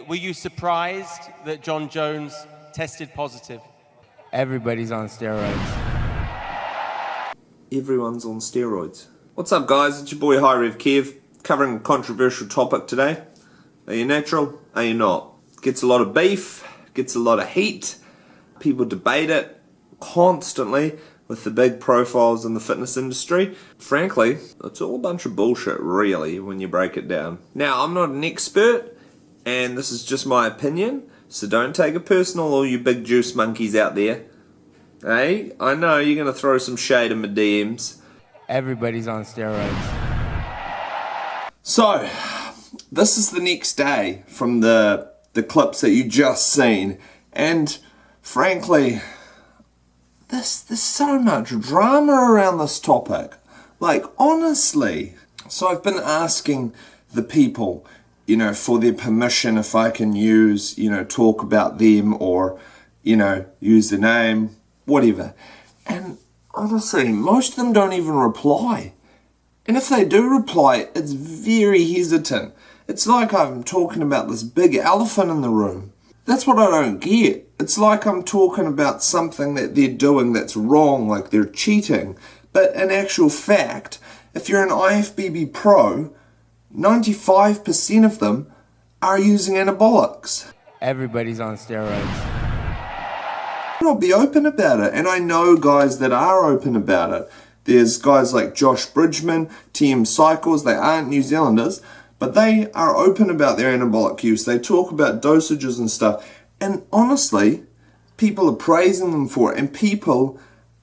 were you surprised that John Jones tested positive? Everybody's on steroids. Everyone's on steroids. What's up, guys? It's your boy High Rev Kev, covering a controversial topic today. Are you natural? Are you not? Gets a lot of beef, gets a lot of heat. People debate it constantly with the big profiles in the fitness industry. Frankly, it's all a bunch of bullshit, really, when you break it down. Now, I'm not an expert, and this is just my opinion, so don't take it personal, all you big juice monkeys out there. Hey, I know you're going to throw some shade in my DMs. Everybody's on steroids. So, this is the next day from the clips that you just seen, and frankly, there's so much drama around this topic. Like, honestly. So I've been asking the people, for their permission if I can use, talk about them or, use the name, whatever. And honestly, most of them don't even reply. And if they do reply, it's very hesitant. It's like I'm talking about this big elephant in the room. That's what I don't get. It's like I'm talking about something that they're doing that's wrong, like they're cheating. But in actual fact, if you're an IFBB pro, 95% of them are using anabolics. Everybody's on steroids. I'll be open about it, and I know guys that are open about it. There's guys like Josh Bridgman, TM Cycles, they aren't New Zealanders, but they are open about their anabolic use. They talk about dosages and stuff. And honestly, people are praising them for it. And people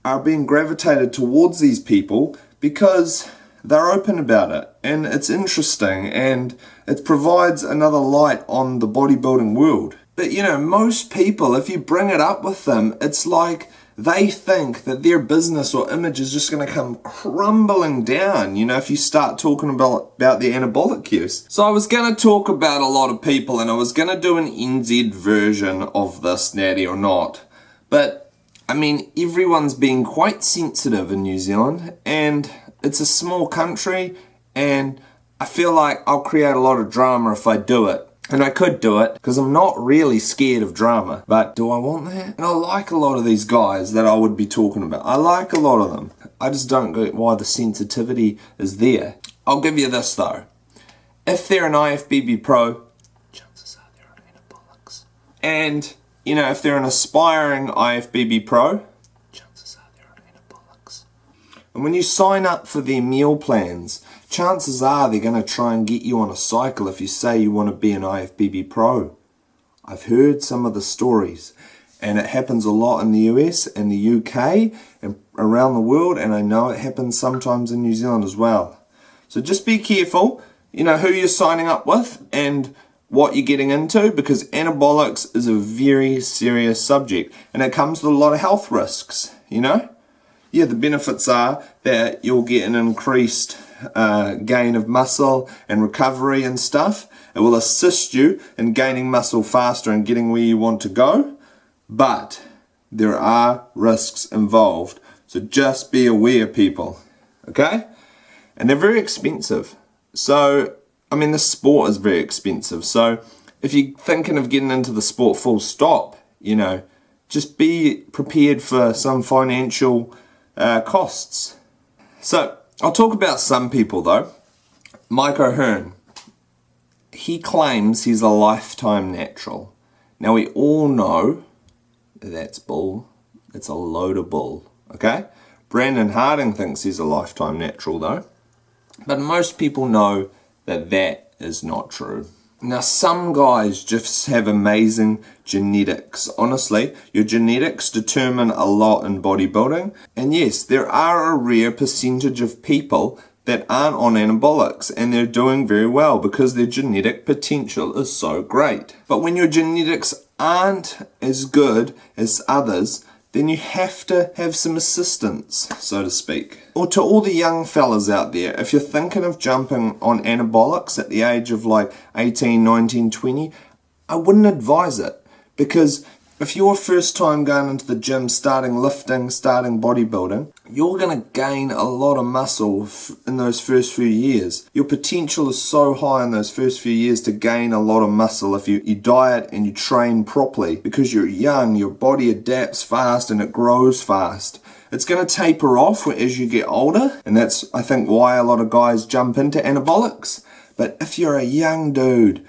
are being gravitated towards these people because they're open about it. And it's interesting. And it provides another light on the bodybuilding world. But most people, if you bring it up with them, it's like they think that their business or image is just going to come crumbling down, if you start talking about the anabolic use. So I was going to talk about a lot of people, and I was going to do an NZ version of this, Natty or not. But, everyone's being quite sensitive in New Zealand, and it's a small country, and I feel like I'll create a lot of drama if I do it. And I could do it, because I'm not really scared of drama. But do I want that? And I like a lot of these guys that I would be talking about. I like a lot of them. I just don't get why the sensitivity is there. I'll give you this though. If they're an IFBB pro, chances are they're on anabolics. And, if they're an aspiring IFBB pro, chances are they're on anabolics. And when you sign up for their meal plans, chances are they're going to try and get you on a cycle if you say you want to be an IFBB pro. I've heard some of the stories, and it happens a lot in the US and the UK and around the world, and I know it happens sometimes in New Zealand as well. So just be careful, who you're signing up with and what you're getting into, because anabolics is a very serious subject, and it comes with a lot of health risks, Yeah, the benefits are that you'll get an increased gain of muscle and recovery and stuff. It will assist you in gaining muscle faster and getting where you want to go. But there are risks involved. So just be aware, people. Okay? And they're very expensive. So, this sport is very expensive. So if you're thinking of getting into the sport full stop, just be prepared for some financial costs. So I'll talk about some people though. Mike O'Hearn, he claims he's a lifetime natural. Now we all know that's bull. It's a load of bull, okay? Brandon Harding thinks he's a lifetime natural though. But most people know that that is not true. Now some guys just have amazing genetics. Honestly, your genetics determine a lot in bodybuilding. And yes, there are a rare percentage of people that aren't on anabolics and they're doing very well because their genetic potential is so great. But when your genetics aren't as good as others, then you have to have some assistance, so to speak. Or to all the young fellas out there, if you're thinking of jumping on anabolics at the age of like 18, 19, 20, I wouldn't advise it. Because If you're first time going into the gym, starting lifting, starting bodybuilding, you're going to gain a lot of muscle in those first few years. Your potential is so high in those first few years to gain a lot of muscle if you diet and you train properly. Because you're young, your body adapts fast and it grows fast. It's going to taper off as you get older, and that's, I think, why a lot of guys jump into anabolics. But if you're a young dude,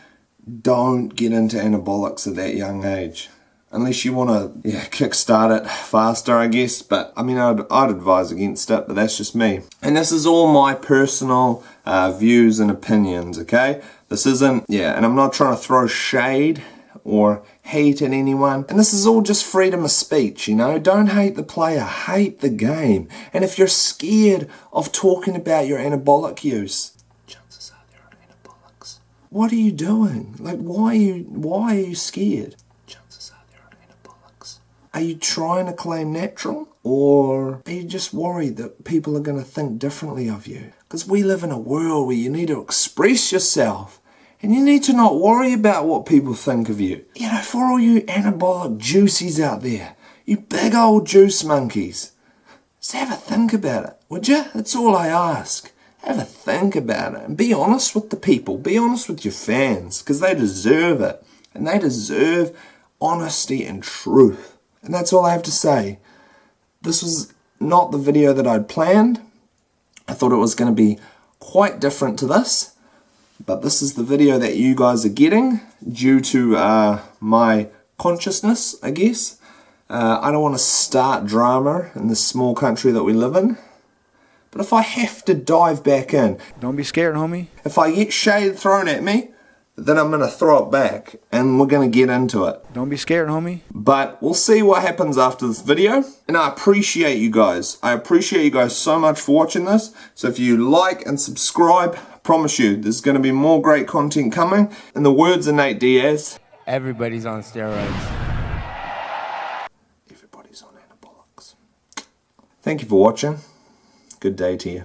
don't get into anabolics at that young age. Unless you want to, kickstart it faster, I guess. But, I mean, I'd advise against it, but that's just me. And this is all my personal views and opinions, okay? This isn't, and I'm not trying to throw shade or hate at anyone. And this is all just freedom of speech, you know? Don't hate the player, hate the game. And if you're scared of talking about your anabolic use, chances are there are anabolics. What are you doing? Like, why are you scared? Are you trying to claim natural? Or are you just worried that people are going to think differently of you? Because we live in a world where you need to express yourself. And you need to not worry about what people think of you. You know, for all you anabolic juicies out there, you big old juice monkeys, just have a think about it, would you? That's all I ask. Have a think about it. And be honest with the people. Be honest with your fans. Because they deserve it. And they deserve honesty and truth. And that's all I have to say. This was not the video that I'd planned. I thought it was going to be quite different to this. But this is the video that you guys are getting due to my consciousness, I guess. I don't want to start drama in this small country that we live in. But if I have to dive back in... Don't be scared, homie. If I get shade thrown at me, then I'm going to throw it back and we're going to get into it. Don't be scared, homie. But we'll see what happens after this video. And I appreciate you guys. I appreciate you guys so much for watching this. So if you like and subscribe, I promise you there's going to be more great content coming. In the words of Nate Diaz, Everybody's on steroids. everybody's on anabolics. Thank you for watching. Good day to you.